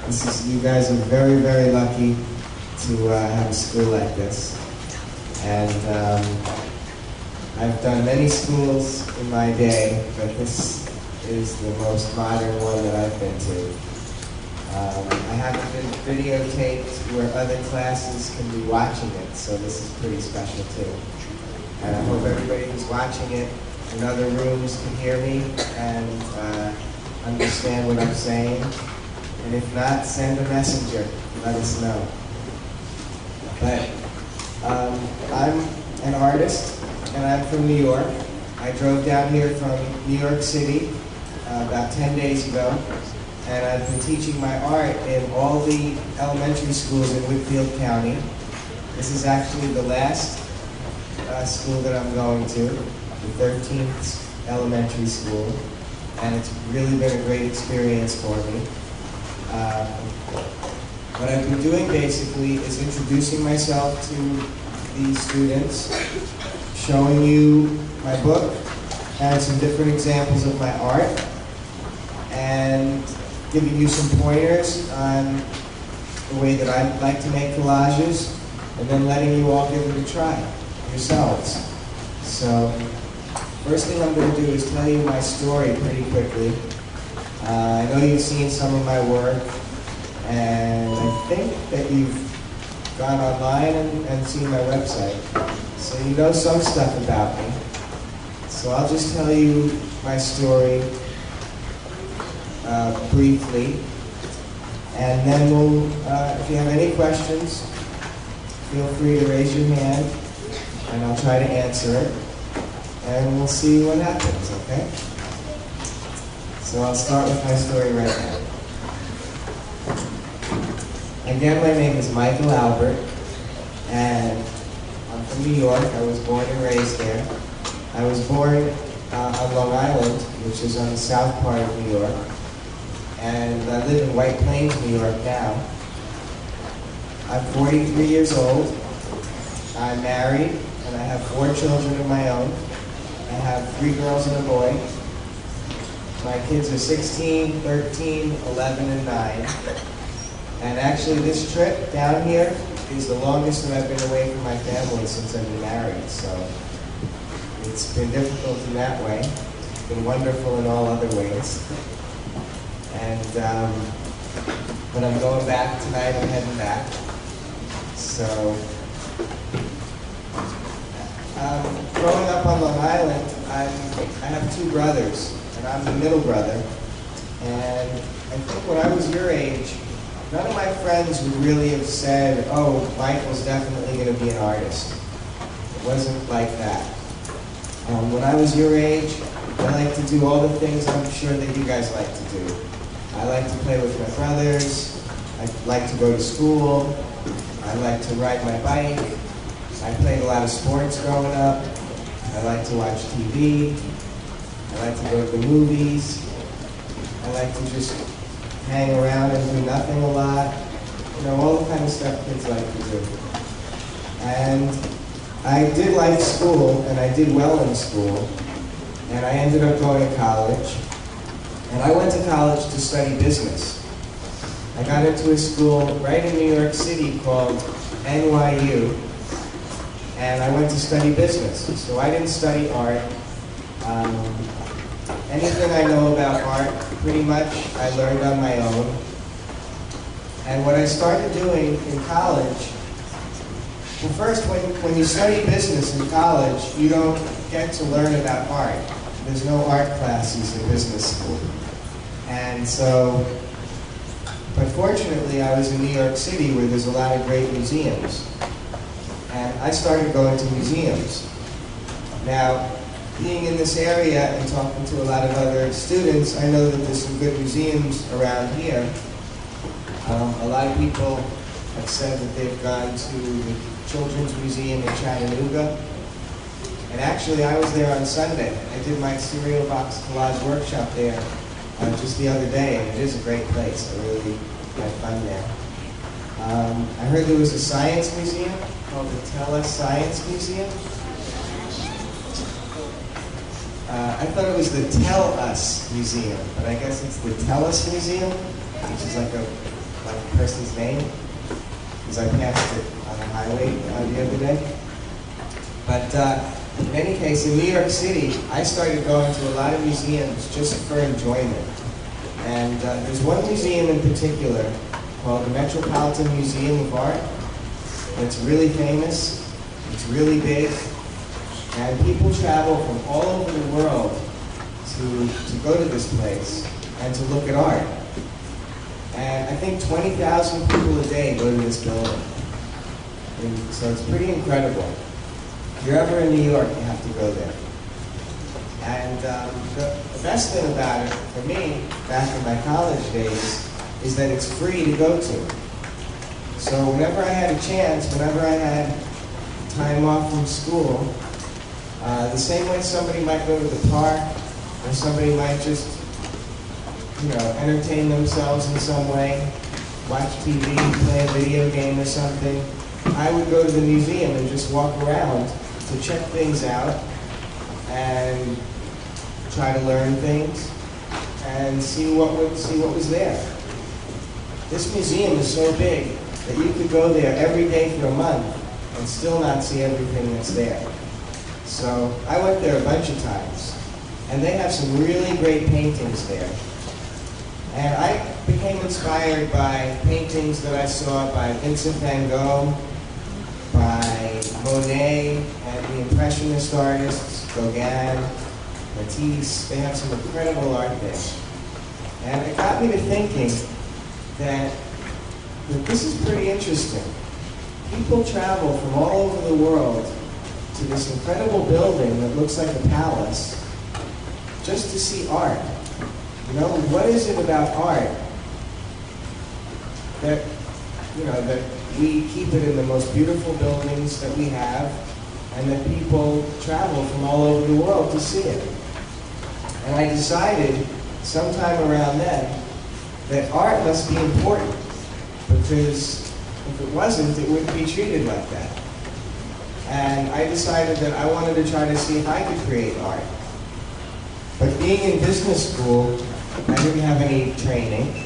You guys are very, very lucky to have a school like this. And I've done many schools in my day, but this is the most modern one that I've been to. I haven't been videotaped where other classes can be watching it, so this is pretty special too. And I hope everybody who's watching it in other rooms can hear me and understand what I'm saying. And if not, send a messenger, let us know. But I'm an artist, and I'm from New York. I drove down here from New York City about 10 days ago, and I've been teaching my art in all the elementary schools in Whitfield County. This is actually the last school that I'm going to, the 13th elementary school, and it's really been a great experience for me. What I've been doing basically is introducing myself to these students, showing you my book and some different examples of my art, and giving you some pointers on the way that I like to make collages, and then letting you all give it a try yourselves. So, first thing I'm going to do is tell you my story pretty quickly. I know you've seen some of my work, and I think that you've gone online and seen my website. So you know some stuff about me. So I'll just tell you my story briefly, and then we'll, if you have any questions, feel free to raise your hand, and I'll try to answer it, and we'll see what happens, okay? So I'll start with my story right now. Again, my name is Michael Albert, and I'm from New York. I was born and raised there. I was born on Long Island, which is on the south part of New York, and I live in White Plains, New York now. I'm 43 years old. I'm married, and I have 4 children of my own. I have 3 girls and a boy. My kids are 16, 13, 11, and 9. And actually this trip down here is the longest that I've been away from my family since I've been married. So it's been difficult in that way. It's been wonderful in all other ways. And but I'm going back tonight. I'm heading back. So growing up on Long Island, I have 2 brothers, and I'm the middle brother. And I think when I was your age, none of my friends would really have said, oh, Michael's definitely going to be an artist. It wasn't like that. When I was your age, I like to do all the things I'm sure that you guys like to do. I like to play with my brothers. I like to go to school. I like to ride my bike. I played a lot of sports growing up. I like to watch TV. I like to go to the movies. I like to just hang around and do nothing a lot. You know, all the kind of stuff kids like to do. And I did like school, and I did well in school, and I ended up going to college. And I went to college to study business. I got into a school right in New York City called NYU, and I went to study business. So I didn't study art. Anything I know about art, pretty much, I learned on my own. And what I started doing in college, well, first, when you study business in college, you don't get to learn about art. There's no art classes in business school. And so, but fortunately, I was in New York City where there's a lot of great museums. And I started going to museums. Now, being in this area and talking to a lot of other students, I know that there's some good museums around here. A lot of people have said that they've gone to the Children's Museum in Chattanooga. And actually, I was there on Sunday. I did my cereal box collage workshop there just the other day, and it is a great place. I really had fun there. I heard there was a science museum called the Tell Us Science Museum. I thought it was the Tell Us Museum, but I guess it's the Tell Us Museum, which is like a like the person's name, because I passed it on the highway the other day. But in any case, in New York City, I started going to a lot of museums just for enjoyment. And there's one museum in particular called the Metropolitan Museum of Art. It's really famous, it's really big, and people travel from all over the world to go to this place and to look at art. And I think 20,000 people a day go to this building. And so it's pretty incredible. If you're ever in New York, you have to go there. And the best thing about it, for me, back in my college days, is that it's free to go to. So whenever I had a chance, whenever I had time off from school, the same way somebody might go to the park, or somebody might just, entertain themselves in some way, watch TV, play a video game or something, I would go to the museum and just walk around to check things out and try to learn things and see what was there. This museum is so big that you could go there every day for a month and still not see everything that's there. So I went there a bunch of times, and they have some really great paintings there. And I became inspired by paintings that I saw by Vincent van Gogh, by Monet, and the Impressionist artists, Gauguin, Matisse. They have some incredible art there. And it got me to thinking that this is pretty interesting. People travel from all over the world to this incredible building that looks like a palace just to see art. What is it about art that, that we keep it in the most beautiful buildings that we have, and that people travel from all over the world to see it? And I decided sometime around then that art must be important, because if it wasn't, it wouldn't be treated like that. And I decided that I wanted to try to see if I could create art. But being in business school, I didn't have any training,